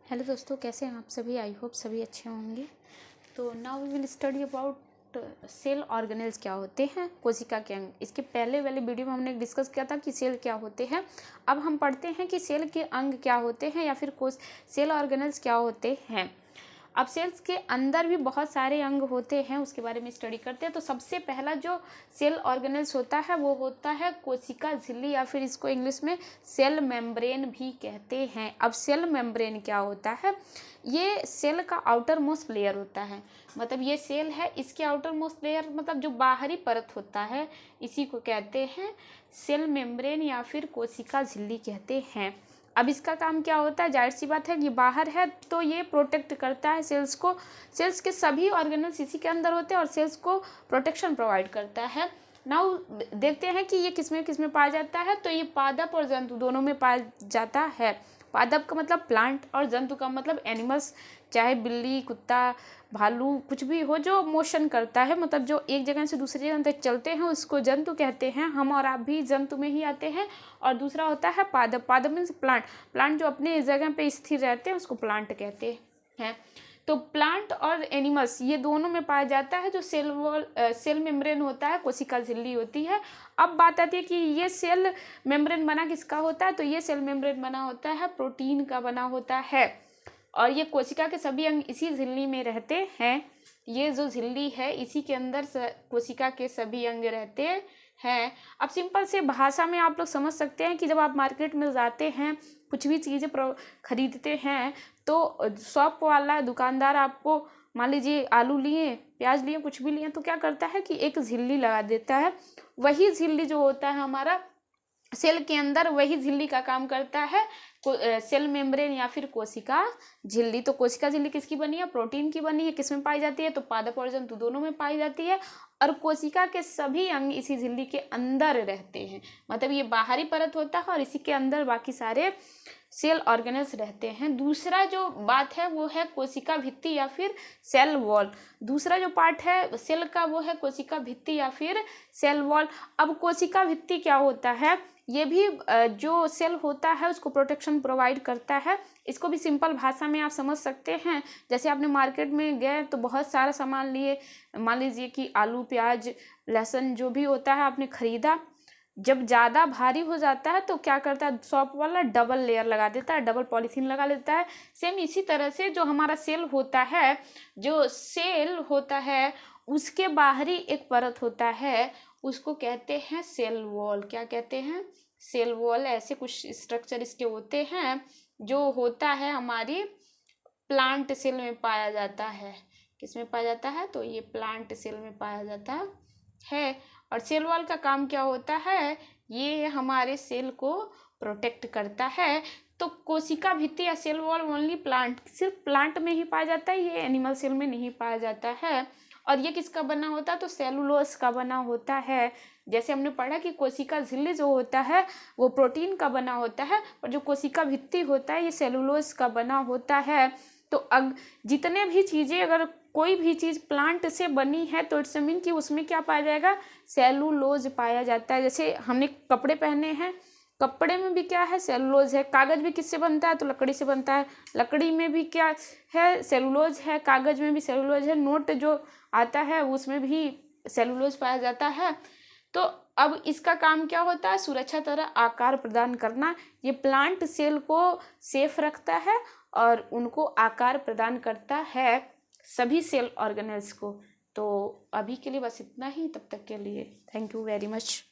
Hello दोस्तों, कैसे हैं आप सभी। आई होप सभी अच्छे होंगे। तो now we will study about cell organelles क्या होते हैं, कोशिका के अंग। इसके पहले वाले वीडियो में हमने डिस्कस किया था कि सेल क्या होते हैं। अब हम पढ़ते हैं कि सेल के अंग क्या होते हैं या फिर सेल ऑर्गेनेल्स क्या होते हैं। अब सेल्स के अंदर भी बहुत सारे अंग होते हैं, उसके बारे में स्टडी करते हैं। तो सबसे पहला जो सेल ऑर्गेनेल्स होता है वो होता है कोशिका झिल्ली, या फिर इसको इंग्लिश में सेल मेम्ब्रेन भी कहते हैं। अब सेल मेम्ब्रेन क्या होता है? ये सेल का आउटर मोस्ट लेयर होता है। मतलब ये सेल है, इसके आउटर मोस्ट लेयर मतलब जो बाहरी परत होता है, इसी को कहते हैं सेल मेम्ब्रेन या फिर कोशिका झिल्ली कहते हैं। अब इसका काम क्या होता है? जाहिर सी बात है, ये बाहर है तो ये प्रोटेक्ट करता है सेल्स को। सेल्स के सभी ऑर्गेनल्स इसी के अंदर होते हैं और सेल्स को प्रोटेक्शन प्रोवाइड करता है। नाउ देखते हैं कि ये किसमें पाया जाता है। तो ये पादप और जंतु दोनों में पाया जाता है। पादप का मतलब प्लांट और जंतु का मतलब एनिमल्स, चाहे बिल्ली, कुत्ता, भालू, कुछ भी हो जो मोशन करता है, मतलब जो एक जगह से दूसरी जगह तक चलते हैं, उसको जंतु कहते हैं। हम और आप भी जंतु में ही आते हैं। और दूसरा होता है पादप। पादप मीन्स प्लांट जो अपने जगह पे स्थिर रहते हैं उसको प्लांट कहते हैं। तो प्लांट और एनिमल्स ये दोनों में पाया जाता है। जो सेल मेम्ब्रेन होता है, कोशिका झिल्ली होती है। अब बात आती है कि ये सेल मेम्ब्रेन बना किसका होता है? तो ये सेल मेम्ब्रेन बना होता है प्रोटीन का बना होता है। और ये कोशिका के सभी अंग इसी झिल्ली में रहते हैं। ये जो झिल्ली है इसी के अंदर कोशिका के सभी अंग रहते हैं। अब सिंपल से भाषा में आप लोग समझ सकते हैं कि जब आप मार्केट में जाते हैं, कुछ भी चीज़ें खरीदते हैं, तो शॉप वाला दुकानदार आपको मान लीजिए आलू लिए, प्याज लिए, कुछ भी लिए, तो क्या करता है कि एक झिल्ली लगा देता है। वही झिल्ली जो होता है हमारा सेल के अंदर, वही झिल्ली का काम करता है सेल मेम्ब्रेन या फिर कोशिका झिल्ली। तो कोशिका झिल्ली किसकी बनी है? प्रोटीन की बनी है। किसमें पाई जाती है? तो पादप और जंतु दोनों में पाई जाती है। और कोशिका के सभी अंग इसी झिल्ली के अंदर रहते हैं। मतलब ये बाहरी परत होता है और इसी के अंदर बाकी सारे सेल ऑर्गेनल्स रहते हैं। दूसरा जो बात है वो है कोशिका भित्ति या फिर सेल वॉल। दूसरा जो पार्ट है सेल का वो है कोशिका भित्ति या फिर सेल वॉल। अब कोशिका भित्ति क्या होता है? ये भी जो सेल होता है उसको प्रोटेक्शन प्रोवाइड करता है। इसको भी सिंपल भाषा में आप समझ सकते हैं। जैसे आपने मार्केट में गए तो बहुत सारा सामान लिए, मान लीजिए कि आलू, प्याज, लहसुन जो भी होता है आपने खरीदा। जब ज़्यादा भारी हो जाता है तो क्या करता है शॉप वाला? डबल लेयर लगा देता है, डबल पॉलीथीन लगा लेता है। सेम इसी तरह से जो हमारा सेल होता है, जो सेल होता है उसके बाहरी एक परत होता है, उसको कहते हैं सेल वॉल। क्या कहते हैं? Cell wall. ऐसे कुछ स्ट्रक्चर इसके होते हैं जो होता है हमारी प्लांट सेल में पाया जाता है। किस में पाया जाता है? तो ये प्लांट सेल में पाया जाता है। और सेल वॉल का काम क्या होता है? ये हमारे सेल को प्रोटेक्ट करता है। तो कोशिका भित्ति या सेल वॉल ओनली प्लांट, सिर्फ प्लांट में ही पाया जाता है, ये एनिमल सेल में नहीं पाया जाता है। और ये किसका बना होता है? तो सेलुलोज का बना होता है। जैसे हमने पढ़ा कि कोशिका झिल्ली जो होता है वो प्रोटीन का बना होता है, और जो कोशिका भित्ति होता है ये सेलुलोज का बना होता है। तो जितने भी चीज़ें, अगर कोई भी चीज़ प्लांट से बनी है तो इट्स मीन कि उसमें क्या पाया जाएगा? सेलुलोज पाया जाता है। जैसे हमने कपड़े पहने हैं, कपड़े में भी क्या है? सेलुलोज है। कागज भी किससे बनता है? तो लकड़ी से बनता है। लकड़ी में भी क्या है? सेलुलोज है। कागज में भी सेलुलोज है। नोट जो आता है उसमें भी सेलुलोज पाया जाता है। तो अब इसका काम क्या होता है? सुरक्षा तरह आकार प्रदान करना। ये प्लांट सेल को सेफ रखता है और उनको आकार प्रदान करता है, सभी सेल ऑर्गेनल्स को। तो अभी के लिए बस इतना ही। तब तक के लिए थैंक यू वेरी मच।